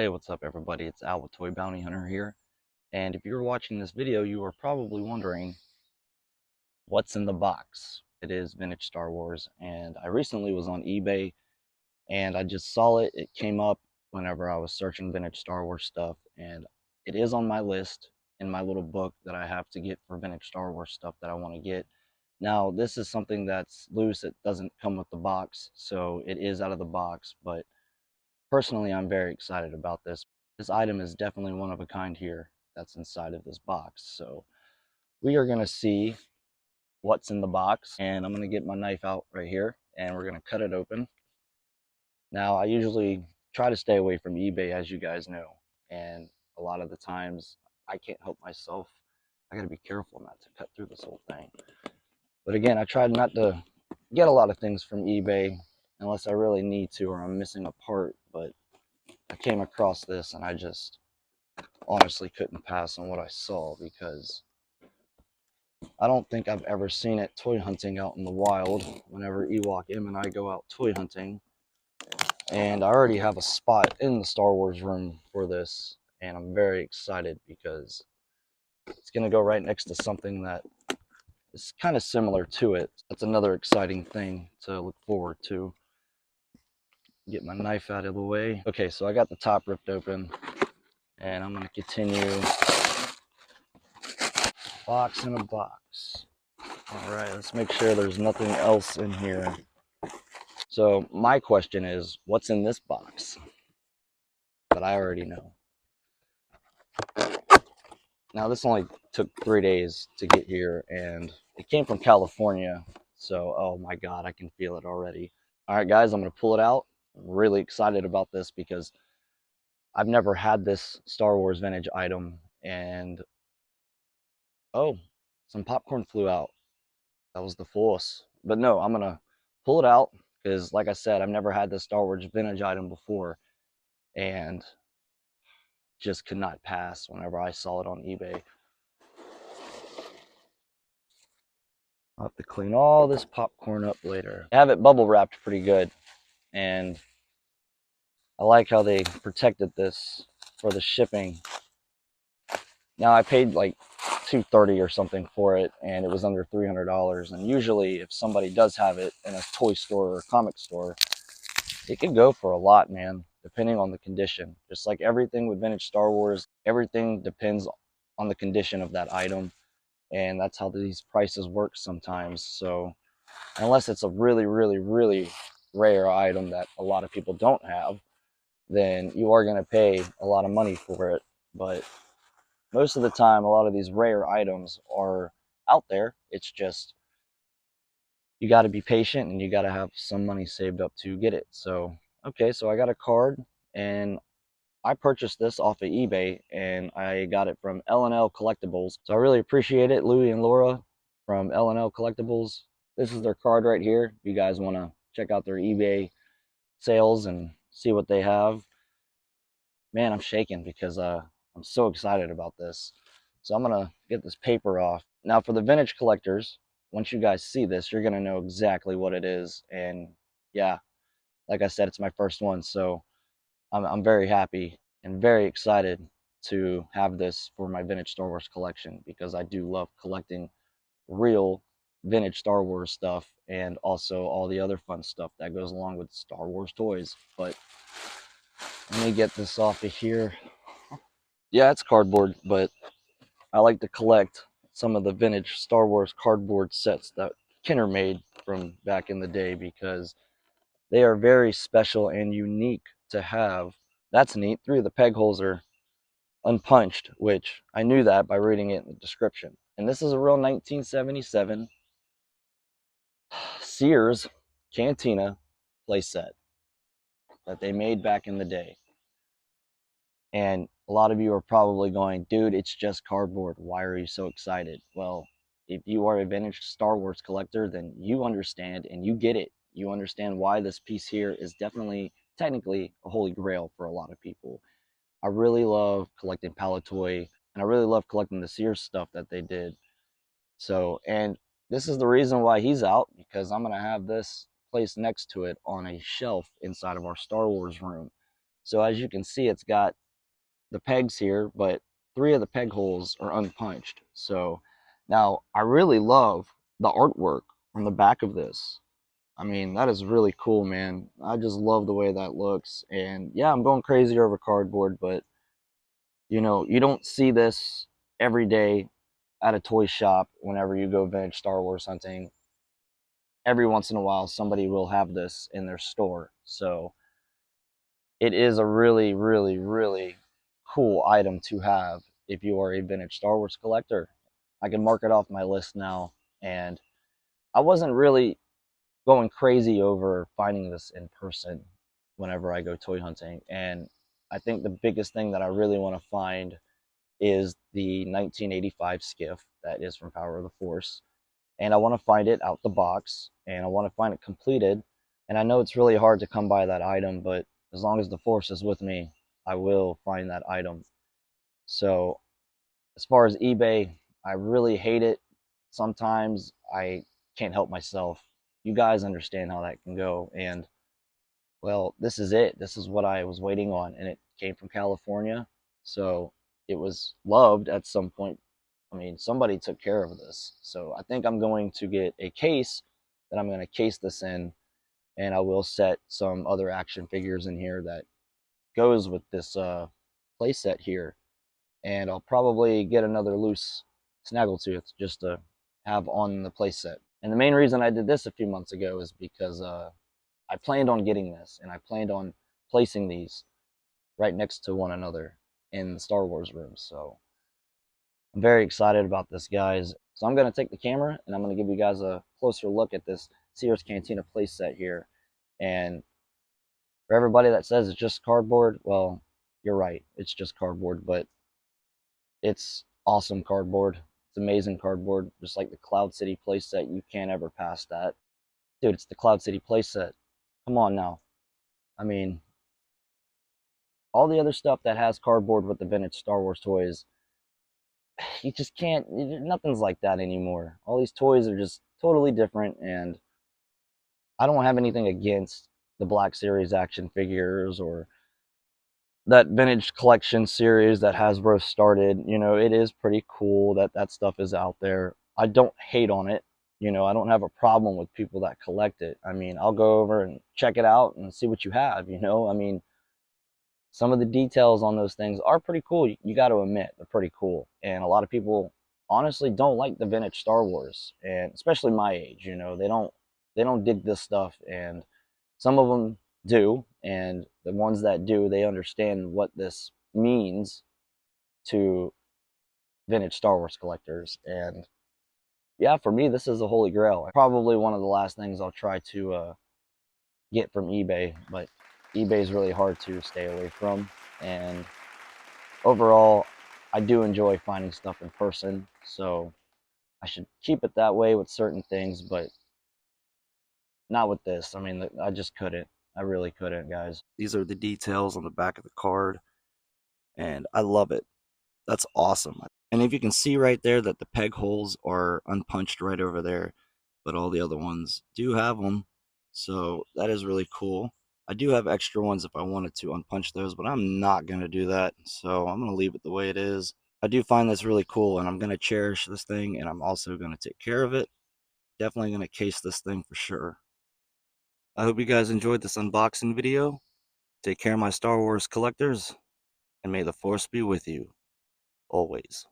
Hey, what's up everybody? It's Al with Toy Bounty Hunter here. And if you're watching this video, you are probably wondering what's in the box. It is vintage Star Wars, and I recently was on eBay and I just saw it. It came up whenever I was searching vintage Star Wars stuff, and it is on my list in my little book that I have to get for vintage Star Wars stuff that I want to get. Now, this is something that's loose. It doesn't come with the box, so it is out of the box, but personally, I'm very excited about this. This item is definitely one of a kind here that's inside of this box. So we are going to see what's in the box, and I'm going to get my knife out right here and we're going to cut it open. Now, I usually try to stay away from eBay, as you guys know, and a lot of the times I can't help myself. I got to be careful not to cut through this whole thing. But again, I tried not to get a lot of things from eBay unless I really need to or I'm missing a part, but I came across this and I just honestly couldn't pass on what I saw because I don't think I've ever seen it toy hunting out in the wild whenever Ewok M and I go out toy hunting. And I already have a spot in the Star Wars room for this, and I'm very excited because it's going to go right next to something that is kind of similar to it. That's another exciting thing to look forward to. Get my knife out of the way. Okay, so I got the top ripped open, and I'm going to continue. Box in a box. All right, let's make sure there's nothing else in here. So my question is, what's in this box? But I already know. Now this only took 3 days to get here, and it came from California. So, oh my God, I can feel it already. All right, guys, I'm gonna pull it out. I'm really excited about this because I've never had this Star Wars vintage item, and oh, some popcorn flew out. That was the Force. But no, I'm gonna pull it out because, like I said, I've never had this Star Wars vintage item before, and just could not pass whenever I saw it on eBay. I'll have to clean all this popcorn up later. I have it bubble wrapped pretty good, and I like how they protected this for the shipping. Now I paid like $230 or something for it, and it was under $300. And usually, if somebody does have it in a toy store or a comic store, it could go for a lot, man, depending on the condition. Just like everything with vintage Star Wars, everything depends on the condition of that item, and that's how these prices work sometimes. So unless it's a really, really, really rare item that a lot of people don't have, then you are going to pay a lot of money for it. But most of the time, a lot of these rare items are out there. It's just you got to be patient and you got to have some money saved up to get it. So, okay, so I got a card, and I purchased this off of eBay, and I got it from L&L Collectibles. So I really appreciate it, Louie and Laura from L&L Collectibles. This is their card right here. If you guys want to check out their eBay sales and see what they have. Man, I'm shaking because I'm so excited about this. So I'm going to get this paper off. Now for the vintage collectors, once you guys see this, you're going to know exactly what it is. And yeah, like I said, it's my first one. So I'm very happy and very excited to have this for my vintage Star Wars collection because I do love collecting real vintage Star Wars stuff and also all the other fun stuff that goes along with Star Wars toys. But let me get this off of here. Yeah, it's cardboard, but I like to collect some of the vintage Star Wars cardboard sets that Kenner made from back in the day because they are very special and unique to have. That's neat. 3 of the peg holes are unpunched, which I knew that by reading it in the description. And this is a real 1977 Sears Cantina playset that they made back in the day. And a lot of you are probably going, dude, it's just cardboard. Why are you so excited? Well, if you are a vintage Star Wars collector, then you understand and you get it. You understand why this piece here is definitely, technically, a holy grail for a lot of people. I really love collecting Palitoy, and I really love collecting the Sears stuff that they did. So, and this is the reason why he's out, because I'm going to have this placed next to it on a shelf inside of our Star Wars room. So as you can see, it's got the pegs here, but 3 of the peg holes are unpunched. So now I really love the artwork on the back of this. I mean, that is really cool, man. I just love the way that looks. And yeah, I'm going crazy over cardboard, but you know, you don't see this every day at a toy shop whenever you go vintage Star Wars hunting. Every once in a while, somebody will have this in their store. So it is a really, really, really cool item to have if you are a vintage Star Wars collector. I can mark it off my list now. And I wasn't really going crazy over finding this in person whenever I go toy hunting. And I think the biggest thing that I really want to find is the 1985 skiff that is from Power of the Force. And I want to find it out the box, and I want to find it completed. And I know it's really hard to come by that item, but as long as the Force is with me, I will find that item. So as far as eBay, I really hate it. Sometimes I can't help myself. You guys understand how that can go. And well, this is it. This is what I was waiting on. And it came from California. So it was loved at some point. I mean, somebody took care of this. So I think I'm going to get a case that I'm going to case this in. And I will set some other action figures in here that goes with this play set here. And I'll probably get another loose snaggletooth just to have on the playset. And the main reason I did this a few months ago is because I planned on getting this, and I planned on placing these right next to one another in the Star Wars room. So I'm very excited about this, guys. So I'm going to take the camera, and I'm going to give you guys a closer look at this Sears Cantina playset here. And for everybody that says it's just cardboard, well, you're right. It's just cardboard, but it's awesome cardboard. It's amazing cardboard, just like the Cloud City playset. You can't ever pass that. Dude, it's the Cloud City playset. Come on now. I mean, all the other stuff that has cardboard with the vintage Star Wars toys, you just can't, nothing's like that anymore. All these toys are just totally different, and I don't have anything against the Black Series action figures or that vintage collection series that Hasbro started. You know, it is pretty cool that that stuff is out there. I don't hate on it. You know, I don't have a problem with people that collect it. I mean, I'll go over and check it out and see what you have, you know? I mean, some of the details on those things are pretty cool. You got to admit, they're pretty cool. And a lot of people honestly don't like the vintage Star Wars, and especially my age, you know, they don't dig this stuff, and some of them do, and the ones that do, they understand what this means to vintage Star Wars collectors. And yeah, for me, this is a holy grail. Probably one of the last things I'll try to get from eBay, but eBay is really hard to stay away from. And overall, I do enjoy finding stuff in person, so I should keep it that way with certain things, but not with this. I mean, I just couldn't. I really couldn't, guys. These are the details on the back of the card, and I love it. That's awesome. And if you can see right there that the peg holes are unpunched right over there, but all the other ones do have them. So that is really cool. I do have extra ones if I wanted to unpunch those, but I'm not going to do that. So I'm going to leave it the way it is. I do find this really cool, and I'm going to cherish this thing, and I'm also going to take care of it. Definitely going to case this thing for sure. I hope you guys enjoyed this unboxing video. Take care, my Star Wars collectors, and may the Force be with you always.